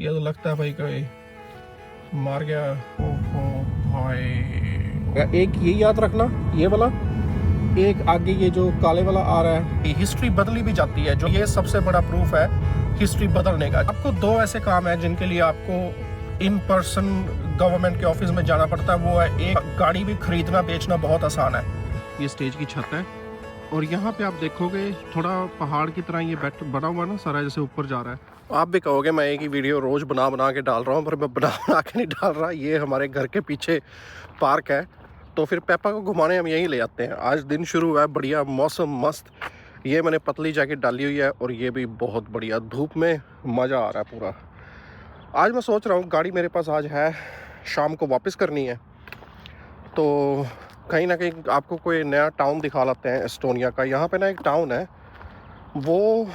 ये तो लगता है भाई कोई मार गया। ओहो भाई, एक ये याद रखना, ये वाला एक आगे ये जो काले वाला आ रहा है, हिस्ट्री बदली भी जाती है। जो ये सबसे बड़ा प्रूफ है हिस्ट्री बदलने का। आपको दो ऐसे काम है जिनके लिए आपको इन पर्सन गवर्नमेंट के ऑफिस में जाना पड़ता है। वो है, एक गाड़ी भी खरीदना बेचना बहुत आसान है। ये स्टेज की छत है और यहाँ पे आप देखोगे थोड़ा पहाड़ की तरह ये बना हुआ ना सारा, जैसे ऊपर जा रहा है। आप भी कहोगे मैं एक ही वीडियो रोज बना के डाल रहा हूँ, पर मैं बना के नहीं डाल रहा। ये हमारे घर के पीछे पार्क है, तो फिर पेपा को घुमाने हम यहीं ले जाते हैं। आज दिन शुरू हुआ है, बढ़िया मौसम मस्त। ये मैंने पतली जैकेट डाली हुई है और ये भी बहुत बढ़िया, धूप में मज़ा आ रहा है पूरा। आज मैं सोच रहा हूँ गाड़ी मेरे पास आज है, शाम को वापस करनी है, तो कहीं ना कहीं आपको कोई नया टाउन दिखा लाते हैं एस्टोनिया का। यहाँ पे ना एक टाउन है, वो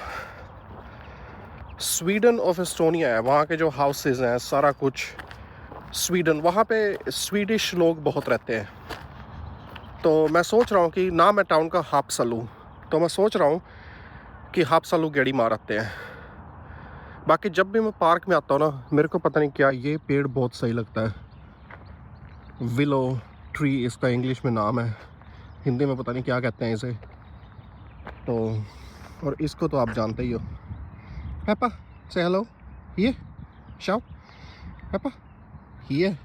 स्वीडन ऑफ एस्टोनिया है। वहाँ के जो हाउसेज हैं सारा कुछ स्वीडन, वहाँ पे स्वीडिश लोग बहुत रहते हैं। तो मैं सोच रहा हूँ कि ना मैं टाउन का हापसालू, तो मैं सोच रहा हूँ कि हापसालू गेड़ी मार आते हैं। बाकी जब भी मैं पार्क में आता हूँ ना, मेरे को पता नहीं क्या ये पेड़ बहुत सही लगता है, विलो ट्री इसका इंग्लिश में नाम है, हिंदी में पता नहीं क्या कहते हैं इसे। तो और इसको तो आप जानते ही हो। पेपा से हेलो, ये शाओ पेपा, ये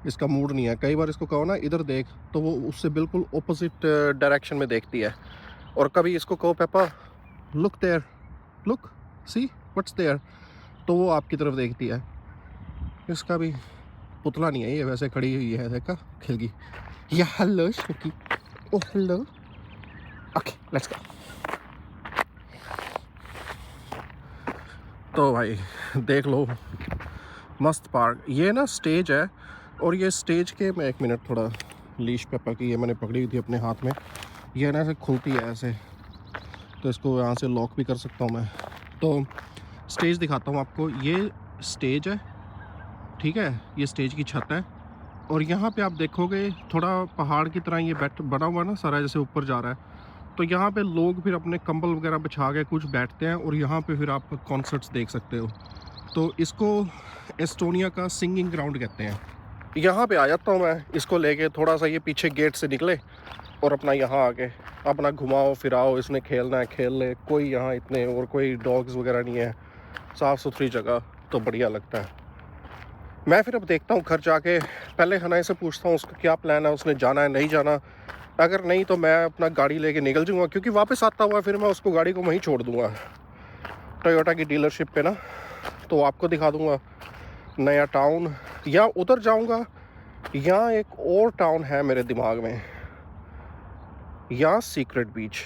इसका मूड नहीं है। कई बार इसको कहो ना इधर देख, तो वो उससे बिल्कुल ऑपोजिट डायरेक्शन में देखती है। और कभी इसको कहो Peppa look there, look see what's there, तो वो आपकी तरफ देखती है। इसका भी पुतला नहीं है ये, वैसे खड़ी हुई है, देखा खिल गई। या हेलो शुकी, ओ हेलो, ओके लेट्स गो। तो भाई देख लो मस्त पार्क। ये ना स्टेज है और ये स्टेज के, मैं एक मिनट थोड़ा लीश पेपा की ये मैंने पकड़ी हुई थी अपने हाथ में, ये ना ऐसे खुलती है ऐसे, तो इसको यहाँ से लॉक भी कर सकता हूँ मैं। तो स्टेज दिखाता हूँ आपको, ये स्टेज है, ठीक है, ये स्टेज की छत है और यहाँ पे आप देखोगे थोड़ा पहाड़ की तरह ये बना हुआ ना सारा, जैसे ऊपर जा रहा है। तो यहाँ पे लोग फिर अपने कंबल वगैरह बिछा के कुछ बैठते हैं और यहाँ पे फिर आप कॉन्सर्ट्स देख सकते हो। तो इसको एस्टोनिया का सिंगिंग ग्राउंड कहते हैं। यहाँ पे आ जाता हूँ मैं इसको लेके, थोड़ा सा ये पीछे गेट से निकले और अपना यहाँ आके अपना घुमाओ फिराओ, इसने खेलना है खेल ले, कोई यहाँ इतने और कोई डॉग्स वगैरह नहीं है, साफ़ सुथरी जगह, तो बढ़िया लगता है। मैं फिर अब देखता हूँ घर जाके, पहले हनाई से पूछता हूँ उसका क्या प्लान है, उसने जाना है नहीं जाना। अगर नहीं तो मैं अपना गाड़ी लेके निकल जाऊँगा, क्योंकि वापस आता हुआ फिर मैं उसको गाड़ी को वहीं छोड़ दूँगा टोयोटा की डीलरशिप पे ना। तो आपको दिखा दूँगा नया टाउन, या उधर जाऊँगा, यहाँ एक और टाउन है मेरे दिमाग में, यहाँ सीक्रेट बीच।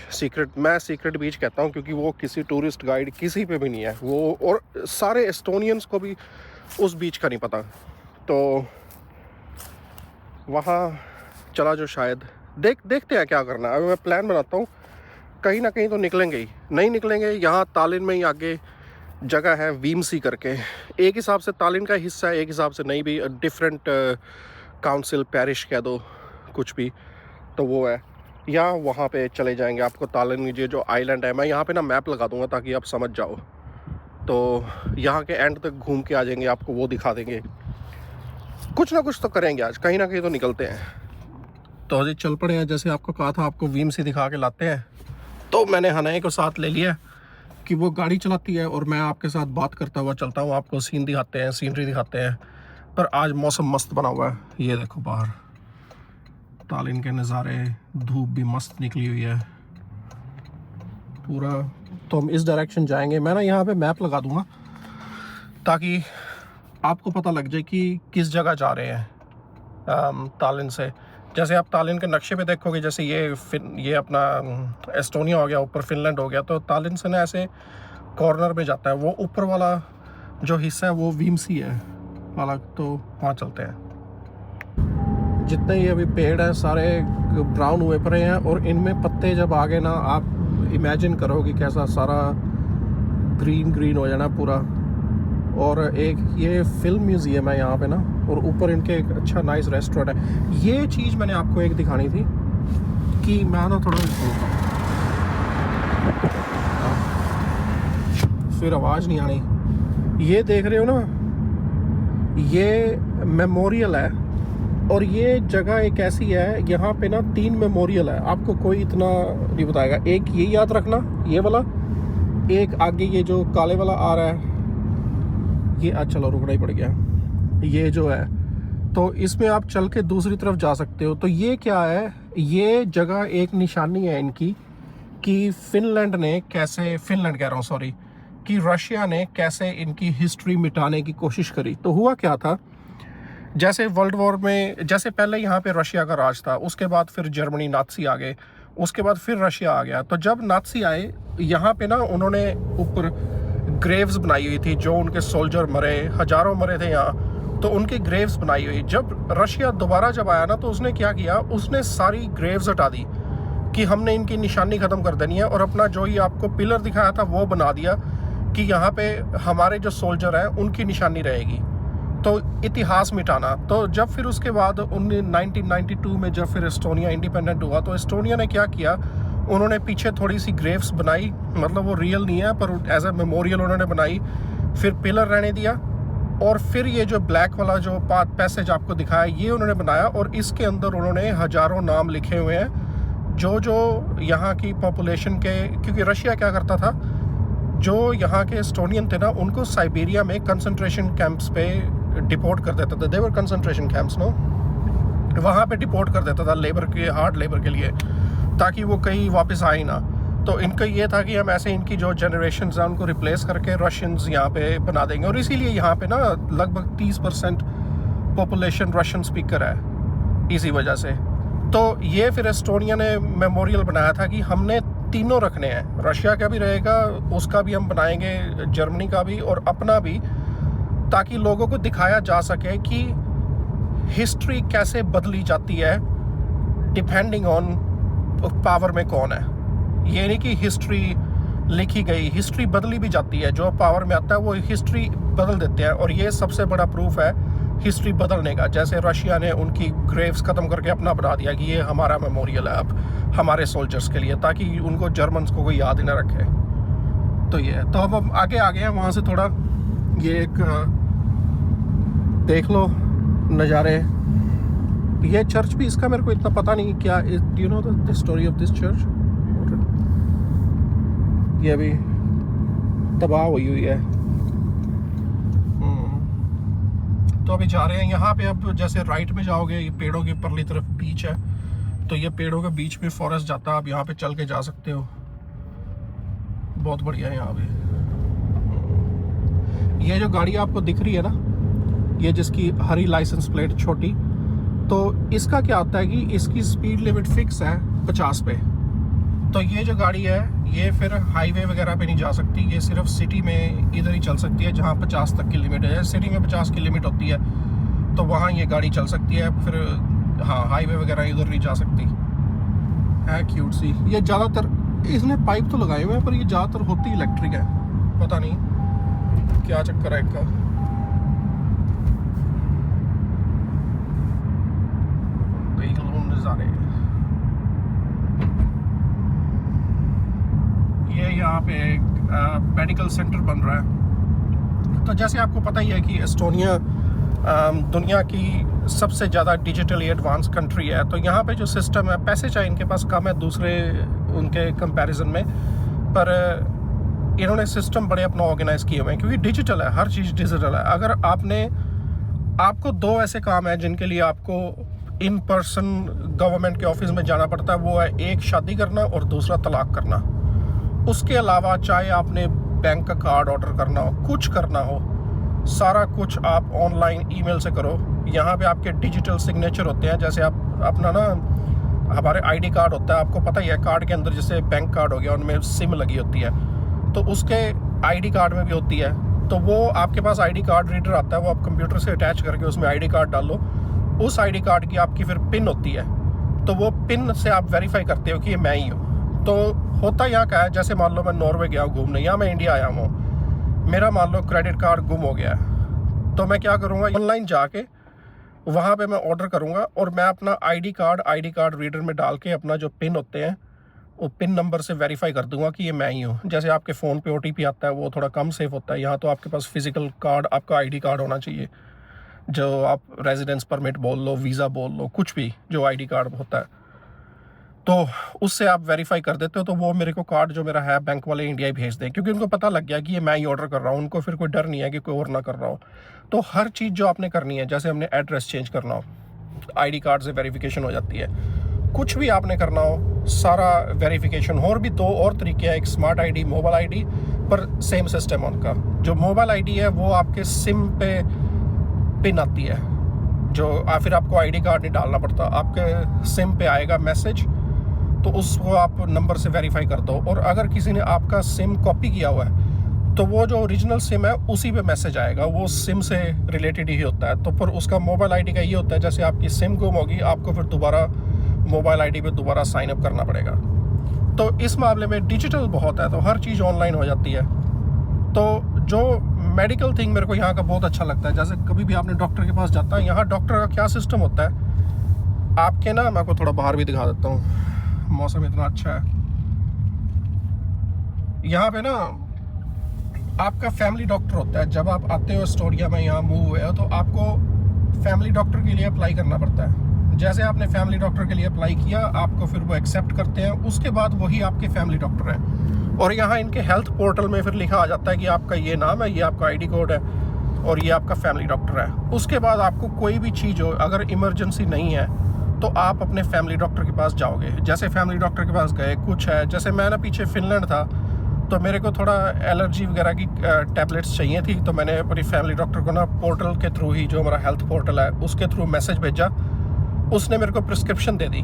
मैं सीक्रेट बीच कहता हूँ क्योंकि वो किसी टूरिस्ट गाइड किसी पे भी नहीं है वो, और सारे एस्टोनियंस को भी उस बीच का नहीं पता। तो वहाँ चला जो शायद देखते हैं क्या करना है। अभी मैं प्लान बनाता हूँ, कहीं ना कहीं तो निकलेंगे ही, नहीं निकलेंगे। यहाँ तालिन में ही आगे जगह है वीमसी करके, एक हिसाब से तालिन का हिस्सा है, एक हिसाब से नहीं भी, डिफरेंट काउंसिल पैरिश कह दो कुछ भी, तो वो है। या वहाँ पे चले जाएंगे, आपको तालिन ये जो आइलैंड है, मैं यहाँ पे ना मैप लगा दूँगा ताकि आप समझ जाओ। तो यहाँ के एंड तक घूम के आ जाएंगे, आपको वो दिखा देंगे। कुछ ना कुछ तो करेंगे आज, कहीं ना कहीं तो निकलते हैं। तो अजी चल पड़े हैं, जैसे आपको कहा था आपको वीमसी दिखा के लाते हैं। तो मैंने हनाई को साथ ले लिया कि वो गाड़ी चलाती है और मैं आपके साथ बात करता हुआ चलता हूँ, आपको सीन दिखाते हैं, सीनरी दिखाते हैं। पर आज मौसम मस्त बना हुआ है, ये देखो बाहर तालिन के नज़ारे, धूप भी मस्त निकली हुई है पूरा। तो हम इस डायरेक्शन जाएंगे। मैं ना यहाँ पे मैप लगा दूंगा ताकि आपको पता लग जाए कि किस जगह जा रहे हैं तालिन से। जैसे आप तालिन के नक्शे पे देखोगे, जैसे ये अपना एस्टोनिया हो गया, ऊपर फिनलैंड हो गया, तो तालिन से ना ऐसे कॉर्नर में जाता है। वो ऊपर वाला जो हिस्सा है वो वीमसी है वाला, तो वहाँ चलते हैं। जितने ये अभी पेड़ हैं सारे ब्राउन हुए पड़े हैं और इनमें पत्ते जब आगे ना, आप इमेजिन करो कि कैसा सारा ग्रीन हो जाना पूरा। और एक ये फिल्म म्यूज़ियम है यहाँ पे ना, और ऊपर इनके एक अच्छा नाइस रेस्टोरेंट है। ये चीज़ मैंने आपको एक दिखानी थी कि मैं ना थोड़ा फिर आवाज़ नहीं आनी, ये देख रहे हो ना, ये मेमोरियल है। और ये जगह एक ऐसी है, यहाँ पे ना 3 मेमोरियल है। आपको कोई इतना नहीं बताएगा। एक ये याद रखना, ये वाला, एक आगे ये जो काले वाला आ रहा है ये, चलो रुकना ही पड़ गया, ये जो है। तो इसमें आप चल के दूसरी तरफ जा सकते हो। तो ये क्या है, ये जगह एक निशानी है इनकी कि फिनलैंड ने कैसे, फिनलैंड कह रहा हूँ सॉरी, कि रशिया ने कैसे इनकी हिस्ट्री मिटाने की कोशिश करी। तो हुआ क्या था, जैसे वर्ल्ड वॉर में, जैसे पहले यहाँ पे रशिया का राज था, उसके बाद फिर जर्मनी, नात्सी आ गए, उसके बाद फिर रशिया आ गया। तो जब नात्सी आए यहाँ पे ना, उन्होंने ऊपर ग्रेव्स बनाई हुई थी, जो उनके सोल्जर मरे, हजारों मरे थे यहाँ, तो उनकी ग्रेव्स बनाई हुई। जब रशिया दोबारा जब आया ना, तो उसने क्या किया, उसने सारी ग्रेव्स हटा दी कि हमने इनकी निशानी ख़त्म कर देनी है, और अपना जो ही आपको पिलर दिखाया था वो बना दिया कि यहाँ पे हमारे जो सोल्जर हैं उनकी निशानी रहेगी। तो इतिहास मिटाना। तो जब फिर उसके बाद 1992 में जब फिर एस्टोनिया इंडिपेंडेंट हुआ, तो एस्टोनिया ने क्या किया, उन्होंने पीछे थोड़ी सी ग्रेव्स बनाई, मतलब वो रियल नहीं है पर एज ए मेमोरियल उन्होंने बनाई, फिर पिलर रहने दिया, और फिर ये जो ब्लैक वाला जो पैसेज आपको दिखाया ये उन्होंने बनाया, और इसके अंदर उन्होंने हजारों नाम लिखे हुए हैं जो जो यहाँ की पॉपुलेशन के, क्योंकि रशिया क्या करता था, जो यहाँ के एस्टोनियन थे ना, उनको साइबेरिया में कंसंट्रेशन कैंप्स पे डिपोर्ट कर देता था। देवर कंसंट्रेशन कैंप्स नो, वहाँ पे डिपोर्ट कर देता था लेबर के, हार्ड लेबर के लिए, ताकि वो कहीं वापस आए ना। तो इनका ये था कि हम ऐसे इनकी जो जनरेशन हैं उनको रिप्लेस करके रशियंस यहाँ पे बना देंगे, और इसीलिए यहाँ पे ना लगभग 30% पॉपुलेशन रशियन स्पीकर है इसी वजह से। तो ये फिर एस्टोनिया ने मेमोरियल बनाया था कि हमने तीनों रखने हैं, रशिया का भी रहेगा, उसका भी हम बनाएंगे, जर्मनी का भी और अपना भी, ताकि लोगों को दिखाया जा सके कि हिस्ट्री कैसे बदली जाती है डिपेंडिंग ऑन पावर में कौन है। ये नहीं कि हिस्ट्री लिखी गई, हिस्ट्री बदली भी जाती है, जो पावर में आता है वो हिस्ट्री बदल देते हैं, और ये सबसे बड़ा प्रूफ है हिस्ट्री बदलने का। जैसे रशिया ने उनकी ग्रेव्स ख़त्म करके अपना बना दिया कि ये हमारा मेमोरियल है अब हमारे सोल्जर्स के लिए, ताकि उनको जर्मन्स को कोई याद ही ना रखे। तो ये, तो अब हम आगे आ गए हैं वहाँ से थोड़ा, ये एक देख लो नज़ारे। ये चर्च भी, इसका मेरे को इतना पता नहीं क्या, do you know the story of this church. ये अभी तबाह हुई हुई है। तो अभी जा रहे हैं यहाँ पे। अब जैसे राइट में जाओगे, ये पेड़ों की परली तरफ बीच है, तो ये पेड़ों के बीच में फॉरेस्ट जाता है, आप यहाँ पे चल के जा सकते हो, बहुत बढ़िया है यहाँ पे। ये जो गाड़ी आपको दिख रही है ना, ये जिसकी हरी लाइसेंस प्लेट छोटी, तो इसका क्या होता है कि इसकी स्पीड लिमिट फिक्स है 50 पे। तो ये जो गाड़ी है ये फिर हाईवे वगैरह पे नहीं जा सकती, ये सिर्फ सिटी में इधर ही चल सकती है जहाँ 50 तक की लिमिट है। सिटी में 50 की लिमिट होती है, तो वहाँ ये गाड़ी चल सकती है, फिर हाँ हाईवे वगैरह इधर नहीं जा सकती है। क्यूट सी। ये ज़्यादातर, इसने पाइप तो लगाए हुए हैं पर ये ज़्यादातर होती इलेक्ट्रिक है, पता नहीं क्या चक्कर है इनका। नज़ारे ये यहाँ पे मेडिकल सेंटर बन रहा है। तो जैसे आपको पता ही है कि एस्टोनिया दुनिया की सबसे ज़्यादा डिजिटली एडवांस कंट्री है। तो यहाँ पे जो सिस्टम है, पैसे चाहे इनके पास कम है दूसरे उनके कंपैरिजन में, पर इन्होंने सिस्टम बड़े अपना ऑर्गेनाइज किए हुए हैं, क्योंकि डिजिटल है, हर चीज़ डिजिटल है। अगर आपको 2 ऐसे काम हैं जिनके लिए आपको इन पर्सन गवर्नमेंट के ऑफिस में जाना पड़ता है, वो है एक शादी करना और दूसरा तलाक करना। उसके अलावा चाहे आपने बैंक का कार्ड ऑर्डर करना हो, कुछ करना हो, सारा कुछ आप ऑनलाइन ईमेल से करो। यहाँ पे आपके डिजिटल सिग्नेचर होते हैं, जैसे आप अपना ना, हमारे आईडी कार्ड होता है, आपको पता ही है, कार्ड के अंदर जैसे बैंक कार्ड हो गया, उनमें सिम लगी होती है, तो उसके आईडी कार्ड में भी होती है। तो वो आपके पास आईडी कार्ड रीडर आता है, वो आप कंप्यूटर से अटैच करके उसमें आईडी कार्ड डालो, उस आईडी कार्ड की आपकी फिर पिन होती है, तो वो पिन से आप वेरीफाई करते हो कि ये मैं ही हूँ। तो होता यहाँ क्या है, जैसे मान लो मैं नॉर्वे गया हूँ घूमने, या मैं इंडिया आया हूँ, मेरा मान लो क्रेडिट कार्ड गुम हो गया है, तो मैं क्या करूँगा, ऑनलाइन जाके वहाँ पे मैं ऑर्डर करूँगा, और मैं अपना आईडी कार्ड रीडर में डाल के अपना जो पिन होते हैं वो पिन नंबर से वेरीफाई कर दूंगा कि ये मैं ही हूँ। जैसे आपके फ़ोन पे OTP आता है वो थोड़ा कम सेफ होता है, यहाँ तो आपके पास फिजिकल कार्ड, आपका ID कार्ड होना चाहिए, जो आप रेजिडेंस परमिट बोल लो, वीज़ा बोल लो, कुछ भी जो ID कार्ड होता है, तो उससे आप वेरीफाई कर देते हो, तो वो मेरे को कार्ड जो मेरा है बैंक वाले इंडिया ही भेज दें, क्योंकि उनको पता लग गया कि ये मैं ही ऑर्डर कर रहा हूँ। उनको फिर कोई डर नहीं है कि कोई और ना कर रहा हो। तो हर चीज़ जो आपने करनी है, जैसे हमने एड्रेस चेंज करना हो, ID कार्ड से वेरिफिकेशन हो जाती है। कुछ भी आपने करना हो, सारा वेरिफिकेशन। और भी 2 और तरीके हैं, एक स्मार्ट ID, मोबाइल ID, पर सेम सिस्टम उनका। जो मोबाइल ID है वो आपके सिम पे पिन आती है, जो फिर आपको ID कार्ड नहीं डालना पड़ता, आपके सिम पे आएगा मैसेज, तो उसको आप नंबर से वेरीफाई कर दो। और अगर किसी ने आपका सिम कॉपी किया हुआ है तो वो जो ओरिजिनल सिम है उसी पे मैसेज आएगा, वो सिम से रिलेटेड ही होता है। तो फिर उसका मोबाइल ID का ये होता है, जैसे आपकी सिम गुम होगी आपको फिर दोबारा मोबाइल ID पे दोबारा साइन अप करना पड़ेगा। तो इस मामले में डिजिटल बहुत है, तो हर चीज़ ऑनलाइन हो जाती है। तो जो मेडिकल थिंग मेरे को यहाँ का बहुत अच्छा लगता है, जैसे कभी भी आपने डॉक्टर के पास जाता है, यहाँ डॉक्टर का क्या सिस्टम होता है, आपके ना, मैं आपको थोड़ा बाहर भी दिखा देता हूँ, मौसम इतना अच्छा है यहाँ पे ना। आपका फैमिली डॉक्टर होता है, जब आप आते हो एस्टोनिया में, यहाँ मूव हुए हो, तो आपको फैमिली डॉक्टर के लिए अप्लाई करना पड़ता है। जैसे आपने फैमिली डॉक्टर के लिए अप्लाई किया, आपको फिर वो एक्सेप्ट करते हैं, उसके बाद वही आपके फैमिली डॉक्टर हैं। और यहाँ इनके हेल्थ पोर्टल में फिर लिखा आ जाता है कि आपका ये नाम है, ये आपका ID कोड है और ये आपका फैमिली डॉक्टर है। उसके बाद आपको कोई भी चीज़ हो, अगर इमरजेंसी नहीं है तो आप अपने फैमिली डॉक्टर के पास जाओगे। जैसे फैमिली डॉक्टर के पास गए, कुछ है, जैसे मैं ना पीछे फिनलैंड था, तो मेरे को थोड़ा एलर्जी वगैरह की टैबलेट्स चाहिए थी, तो मैंने अपनी फैमिली डॉक्टर को ना पोर्टल के थ्रू ही, जो हमारा हेल्थ पोर्टल है उसके थ्रू मैसेज भेजा, उसने मेरे को प्रिस्क्रिप्शन दे दी।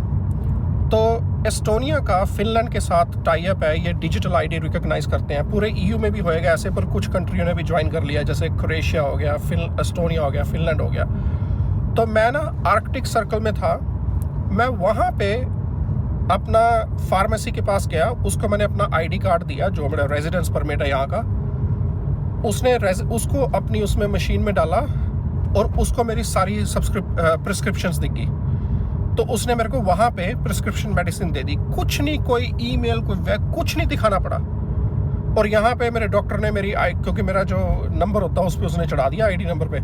तो एस्टोनिया का फिनलैंड के साथ टाई अप है, ये डिजिटल ID रिकॉग्नाइज करते हैं। पूरे EU में भी होएगा ऐसे, पर कुछ कंट्रियों ने भी ज्वाइन कर लिया, जैसे क्रोएशिया हो गया, एस्टोनिया हो गया, फिनलैंड हो गया। तो मैं ना आर्कटिक सर्कल में था, मैं वहाँ पे अपना फार्मेसी के पास गया, उसको मैंने अपना ID कार्ड दिया, जो मेरा रेजिडेंस परमिट है यहाँ का, उसने उसको अपनी उसमें मशीन में डाला और उसको मेरी सारी प्रिस्क्रिप्शंस दिखी। तो उसने मेरे को वहाँ पे प्रिस्क्रिप्शन मेडिसिन दे दी, कुछ नहीं, कोई ईमेल, कोई कुछ नहीं दिखाना पड़ा। और यहाँ पे मेरे डॉक्टर ने मेरी क्योंकि मेरा जो नंबर होता है उस पर उसने चढ़ा दिया ID नंबर पे,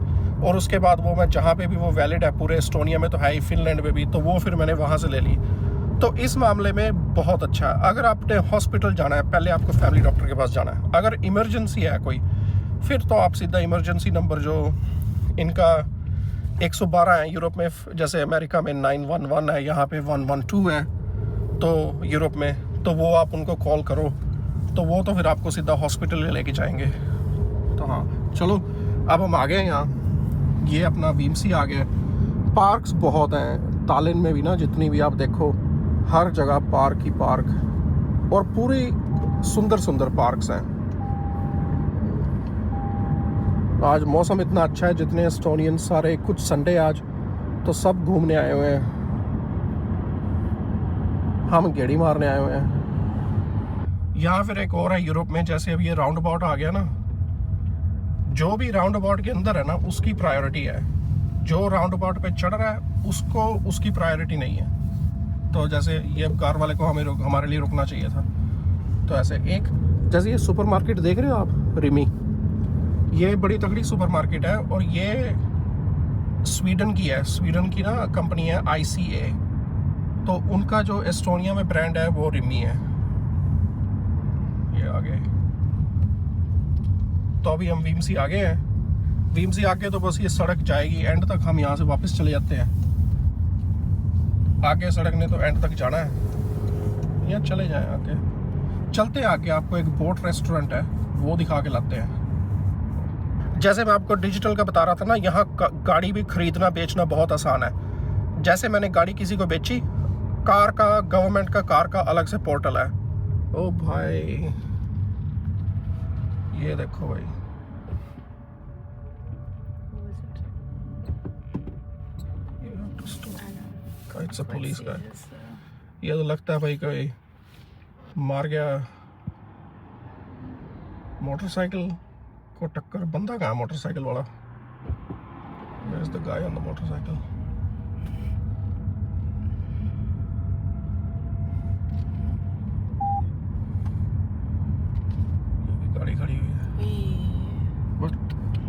और उसके बाद वो मैं जहाँ पे भी, वो वैलिड है पूरे एस्टोनिया में तो है ही, फिनलैंड में भी, तो वो फिर मैंने वहाँ से ले ली। तो इस मामले में बहुत अच्छा है। अगर आपने हॉस्पिटल जाना है, पहले आपको फैमिली डॉक्टर के पास जाना है। अगर इमरजेंसी है कोई, फिर तो आप सीधा इमरजेंसी नंबर, जो इनका 112 है यूरोप में, जैसे अमेरिका में 911 है, यहाँ पे 112 है, तो यूरोप में, तो वो आप उनको कॉल करो, तो वो तो फिर आपको सीधा हॉस्पिटल ले लेके जाएंगे। तो हाँ, चलो अब हम आ गए यहाँ, ये अपना वीएमसी आ गया। पार्क्स बहुत हैं तालिन में भी ना, जितनी भी आप देखो, हर जगह पार्क ही पार्क, और पूरी सुंदर सुंदर पार्क्स हैं। आज मौसम इतना अच्छा है, जितने एस्टोनियन सारे, कुछ संडे आज, तो सब घूमने आए हुए हैं, हम गेड़ी मारने आए हुए हैं। यहाँ फिर एक और है यूरोप में, जैसे अब ये राउंड अबाउट आ गया ना, जो भी राउंड अबाउट के अंदर है ना, उसकी प्रायोरिटी है। जो राउंड अबाउट पे चढ़ रहा है उसको, उसकी प्रायोरिटी नहीं है। तो जैसे ये कार वाले को हमारे लिए रुकना चाहिए था। तो ऐसे एक, जैसे ये सुपरमार्केट देख रहे हो आप, रिमी, ये बड़ी तगड़ी सुपरमार्केट है, और ये स्वीडन की है, स्वीडन की ना कंपनी है ICA, तो उनका जो एस्टोनिया में ब्रांड है वो रिमी है। ये आगे, तो अभी हम वीएमसी आ गए हैं। वीएमसी आके तो बस ये सड़क जाएगी एंड तक, हम यहाँ से वापस चले जाते हैं। आगे सड़क ने तो एंड तक जाना है, या चले जाएं आगे, चलते हैं आगे। आपको एक बोट रेस्टोरेंट है, वो दिखा के लाते हैं। जैसे मैं आपको डिजिटल का बता रहा था ना, यहाँ गाड़ी भी खरीदना बेचना बहुत आसान है। जैसे मैंने गाड़ी किसी को बेची, कार का, गवर्नमेंट का कार का अलग से पोर्टल है। ओ भाई, ये देखो भाई, इट्स अ पुलिस का। ये तो लगता है भाई कोई मार गया, मोटरसाइकिल को टक्कर। बंदा कहाँ है मोटरसाइकिल वाला? Where is the guy on the motorcycle?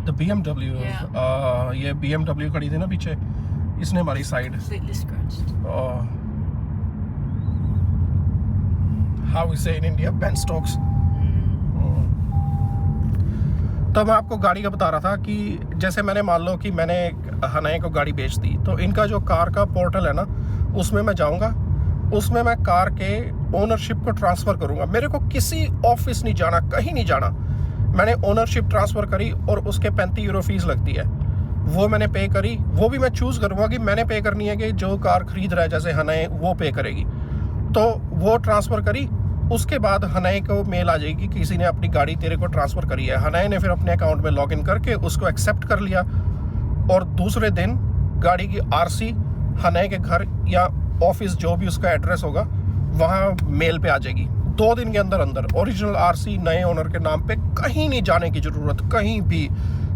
The BMW, Yeah. ये BMW खड़ी थी ना पीछे, इसने हमारी side Completely scratched. How we say in India, Ben Stokes. तो मैं आपको गाड़ी का बता रहा था कि जैसे मैंने मान लो कि मैंने हनाई को गाड़ी बेच दी, तो इनका जो कार का पोर्टल है ना, उसमें मैं जाऊंगा, उसमें मैं कार के ओनरशिप को ट्रांसफ़र करूंगा। मेरे को किसी ऑफिस नहीं जाना, कहीं नहीं जाना। मैंने ओनरशिप ट्रांसफ़र करी और उसके 35 यूरो फीस लगती है, वो मैंने पे करी। वो भी मैं चूज़ करूँगा कि मैंने पे करनी है कि जो कार खरीद रहा है जैसे हनाई वो पे करेगी। तो वो ट्रांसफ़र करी, उसके बाद हनाई को मेल आ जाएगी कि किसी ने अपनी गाड़ी तेरे को ट्रांसफ़र करी है। हनाई ने फिर अपने अकाउंट में लॉगिन करके उसको एक्सेप्ट कर लिया और दूसरे दिन गाड़ी की आरसी हनाई के घर या ऑफिस जो भी उसका एड्रेस होगा वहाँ मेल पे आ जाएगी। 2 दिन के अंदर अंदर ओरिजिनल आरसी नए ओनर के नाम पे, कहीं नहीं जाने की ज़रूरत, कहीं भी,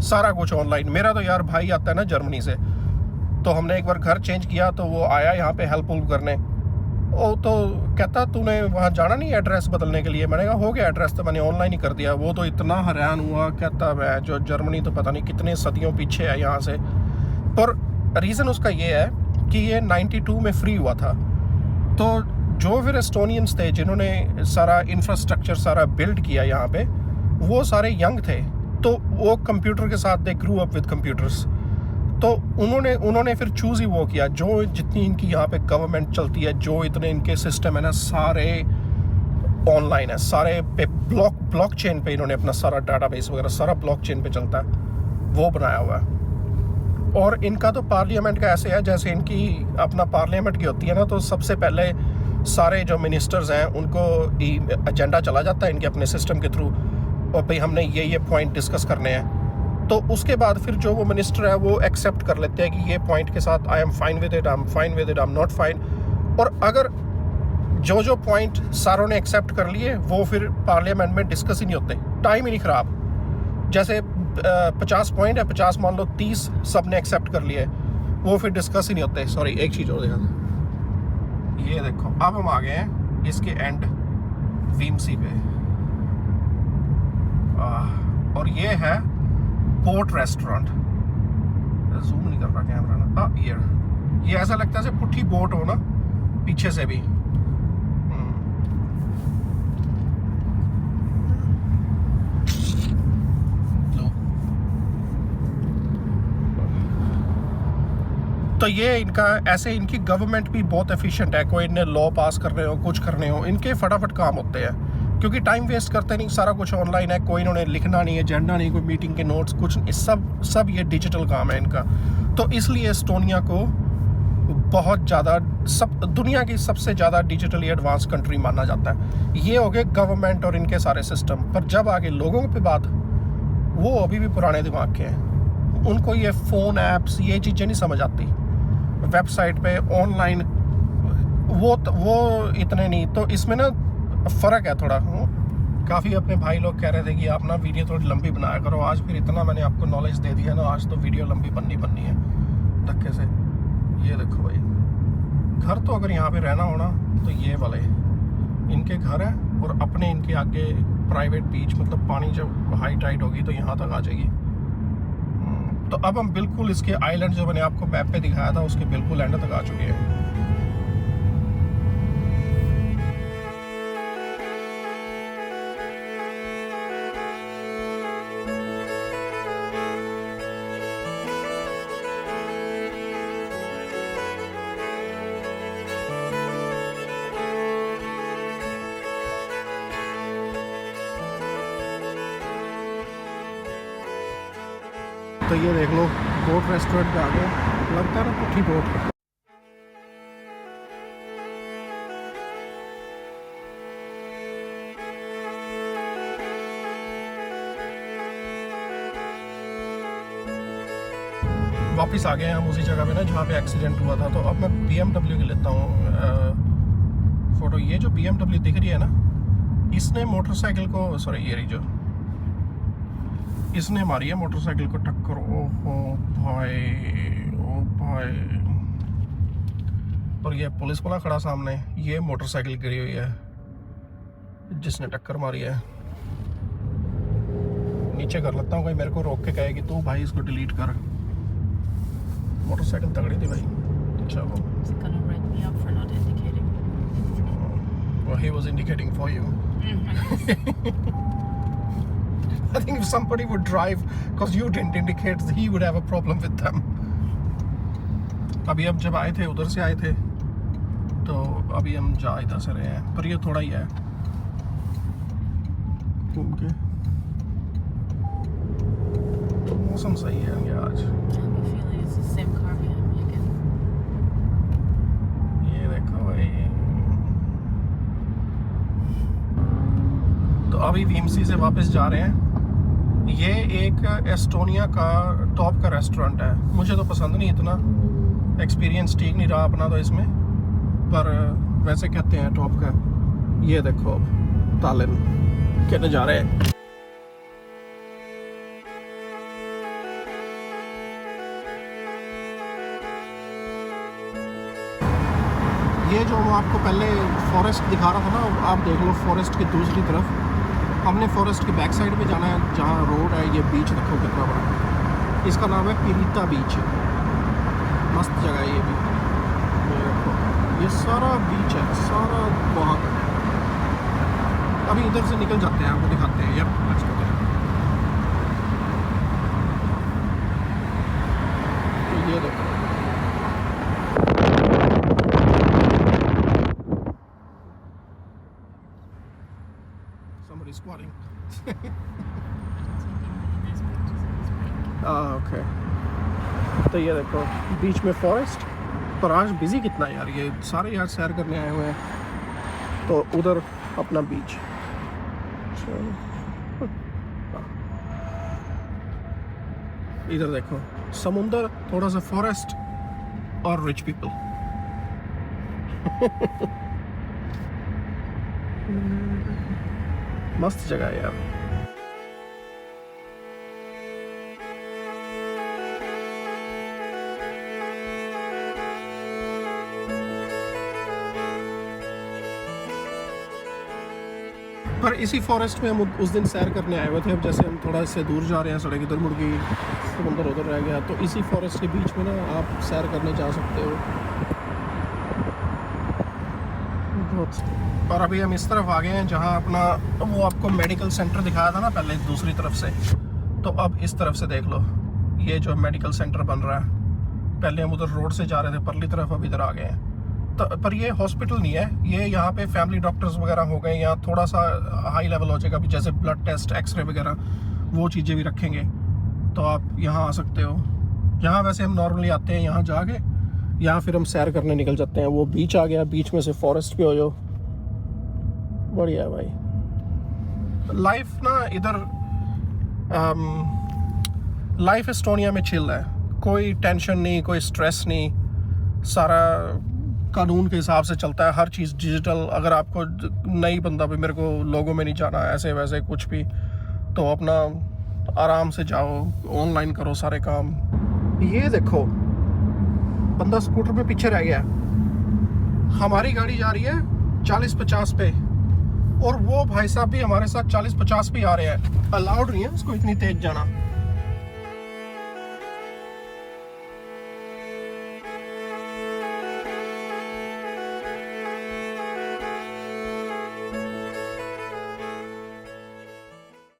सारा कुछ ऑनलाइन। मेरा तो यार भाई आता है ना जर्मनी से, तो हमने एक बार घर चेंज किया तो वो आया यहाँ पे हेल्प करने। वो तो कहता तूने वहाँ जाना नहीं एड्रेस बदलने के लिए? मैंने कहा हो गया, एड्रेस तो मैंने ऑनलाइन ही कर दिया। वो तो इतना हैरान हुआ, कहता मैं जो जर्मनी तो पता नहीं कितने सदियों पीछे है यहाँ से। पर रीज़न उसका ये है कि ये 92 में फ्री हुआ था। तो जो फिर एस्टोनियंस थे जिन्होंने सारा इंफ्रास्ट्रक्चर सारा बिल्ड किया यहाँ पे, वो सारे यंग थे, तो वो कंप्यूटर के साथ दे ग्रू अप विद कंप्यूटर्स। तो उन्होंने फिर चूज़ ही वो किया, जो जितनी इनकी यहाँ पे गवर्नमेंट चलती है, जो इतने इनके सिस्टम है ना, सारे ऑनलाइन है, सारे पे ब्लॉक चेन पे इन्होंने अपना सारा डाटाबेस वगैरह सारा ब्लॉक चेन पे चलता है, वो बनाया हुआ है। और इनका तो पार्लियामेंट का ऐसे है जैसे इनकी अपना पार्लियामेंट की होती है ना, तो सबसे पहले सारे जो मिनिस्टर्स हैं उनको एजेंडा चला जाता है इनके अपने सिस्टम के थ्रू, और भाई हमने ये पॉइंट डिस्कस करने हैं। तो उसके बाद फिर जो वो मिनिस्टर है वो एक्सेप्ट कर लेते हैं कि ये पॉइंट के साथ I am fine with it, I am fine with it, I am not fine. और अगर जो पॉइंट सारों ने एक्सेप्ट कर लिए वो फिर पार्लियामेंट में डिस्कस ही नहीं होते, टाइम ही नहीं ख़राब। जैसे 50 पॉइंट है, 50 मान लो 30 सब ने एक्सेप्ट कर लिए, वो फिर डिस्कस ही नहीं होते। सॉरी, एक चीज़ और देखा, ये देखो अब हम आ गए हैं इसके एंड वीएमसी पे, और ये है पोर्ट रेस्टोरेंट। जूम नहीं कर रहा कैमरा ना, ये ऐसा लगता है जैसे पुट्ठी बोट हो ना पीछे से भी। तो ये इनका ऐसे, इनकी गवर्नमेंट भी बहुत एफिशिएंट है। कोई इन्हें लॉ पास कर रहे हो, कुछ कर रहे हो, इनके फटाफट काम होते हैं क्योंकि टाइम वेस्ट करते नहीं, सारा कुछ ऑनलाइन है, कोई इन्होंने लिखना नहीं, एजेंडा नहीं, कोई मीटिंग के नोट्स कुछ, सब ये डिजिटल काम है इनका। तो इसलिए एस्टोनिया को बहुत ज़्यादा दुनिया की सबसे ज़्यादा डिजिटली एडवांस कंट्री माना जाता है। ये हो गए गवर्नमेंट और इनके सारे सिस्टम, पर जब आगे लोगों पे बात, वो अभी भी पुराने दिमाग के हैं। उनको ये फ़ोन ऐप्स ये चीज़ें नहीं समझ आती, वेबसाइट पे ऑनलाइन वो इतने नहीं। तो इसमें ना फ़र्क है थोड़ा। काफ़ी अपने भाई लोग कह रहे थे कि आप ना वीडियो थोड़ी लंबी बनाया करो। आज फिर इतना मैंने आपको नॉलेज दे दिया ना, आज तो वीडियो लंबी बननी है धक्के से। ये देखो भाई, घर तो अगर यहाँ पे रहना होना तो ये वाले इनके घर है, और अपने इनके आगे प्राइवेट बीच, मतलब पानी जब हाई टाइड होगी तो यहाँ तक आ जाएगी। तो अब हम बिल्कुल इसके आइलैंड जो मैंने आपको मैप पे दिखाया था उसके बिल्कुल एंड तक आ चुके हैं। तो ये देख लो बोट रेस्टोरेंट पे आ गए, लगता है ना पुट्ठी बोट। वापस आ गए हैं हम उसी जगह पे ना जहाँ पे एक्सीडेंट हुआ था। तो अब मैं BMW की लेता हूँ फ़ोटो। ये जो BMW दिख रही है ना, इसने मोटरसाइकिल को, सॉरी ये रही जो, इसने मारी है मोटरसाइकिल को टक्कर। ओहो भाई, ओ भाई। और ये पुलिस वाला खड़ा सामने, ये मोटरसाइकिल गिरी हुई है जिसने टक्कर मारी है। नीचे कर लेता हूँ, कोई मेरे को रोक के कहेगी तो भाई इसको डिलीट कर। मोटरसाइकिल तगड़ी थी भाई। चलो, Is it gonna write me up for not indicating? well, he was indicating for you. I think if somebody would drive because you didn't indicate, he would have a problem with them. अभी हम जब आए थे उधर से आए थे, तो अभी हम जा इधर से रहे हैं, पर ये थोड़ा ही है घूम के। तो मौसम सही है ये आज। I have a feeling it's the same car behind me again. ये देखो भाई, तो अभी वीएमसी से वापस जा रहे हैं। ये एक एस्टोनिया का टॉप का रेस्टोरेंट है, मुझे तो पसंद नहीं इतना, एक्सपीरियंस ठीक नहीं रहा अपना तो इसमें, पर वैसे कहते हैं टॉप का। ये देखो तालिन के नज़ारे। ये जो मैं आपको पहले फॉरेस्ट दिखा रहा था ना, आप देख लो फॉरेस्ट की दूसरी तरफ। हमने फॉरेस्ट की बैक साइड पे जाना है जहाँ रोड है। ये बीच देखो कितना बड़ा है, इसका नाम है पिरीता बीच। मस्त जगह है ये भी। ये देखो, ये सारा बीच है, सारा वहाँ। अभी इधर से निकल जाते हैं, आपको दिखाते हैं यार। let's go there। तो ये देखो, somebody squatting। Taking really nice pictures of his bike. Okay, तो ये देखो बीच में फॉरेस्ट। पर आज बिजी कितना है यार, ये सारे यार सैर करने आए हुए हैं। तो उधर अपना बीच। इधर देखो समुंदर, थोड़ा सा फॉरेस्ट और रिच पीपल। मस्त जगह है यार। पर इसी फॉरेस्ट में हम उस दिन सैर करने आए हुए थे। अब जैसे हम थोड़ा इससे दूर जा रहे हैं, सड़क इधर मुड़ गई, समुंदर उधर रह गया, तो इसी फॉरेस्ट के बीच में ना आप सैर करने जा सकते हो बहुत। और अभी हम इस तरफ आ गए हैं जहाँ अपना वो आपको मेडिकल सेंटर दिखाया था ना पहले दूसरी तरफ से, तो अब इस तरफ से देख लो ये जो मेडिकल सेंटर बन रहा है। पहले हम उधर रोड से जा रहे थे परली तरफ, अब इधर आ गए हैं। तो पर ये हॉस्पिटल नहीं है, ये यहाँ पे फैमिली डॉक्टर्स वगैरह हो गए, यहाँ थोड़ा सा हाई लेवल हो जाएगा, जैसे ब्लड टेस्ट, एक्सरे वगैरह वो चीज़ें भी रखेंगे, तो आप यहाँ आ सकते हो। यहाँ वैसे हम नॉर्मली आते हैं, यहाँ जाके यहाँ फिर हम सैर करने निकल जाते हैं। वो बीच आ गया, बीच में से फॉरेस्ट भी हो जाओ, बढ़िया है भाई। लाइफ ना इधर लाइफ एस्टोनिया में चिल है, कोई टेंशन नहीं, कोई स्ट्रेस नहीं, सारा कानून के हिसाब से चलता है, हर चीज़ डिजिटल। अगर आपको नई बंदा भी, मेरे को लोगों में नहीं जाना ऐसे वैसे कुछ भी, तो अपना आराम से जाओ, ऑनलाइन करो सारे काम। ये देखो बंदा स्कूटर पे पीछे रह गया, हमारी गाड़ी जा रही है 40-50 पे, और वो भाई साहब भी हमारे साथ 40-50 पे आ रहे हैं। अलाउड नहीं है उसको इतनी तेज जाना।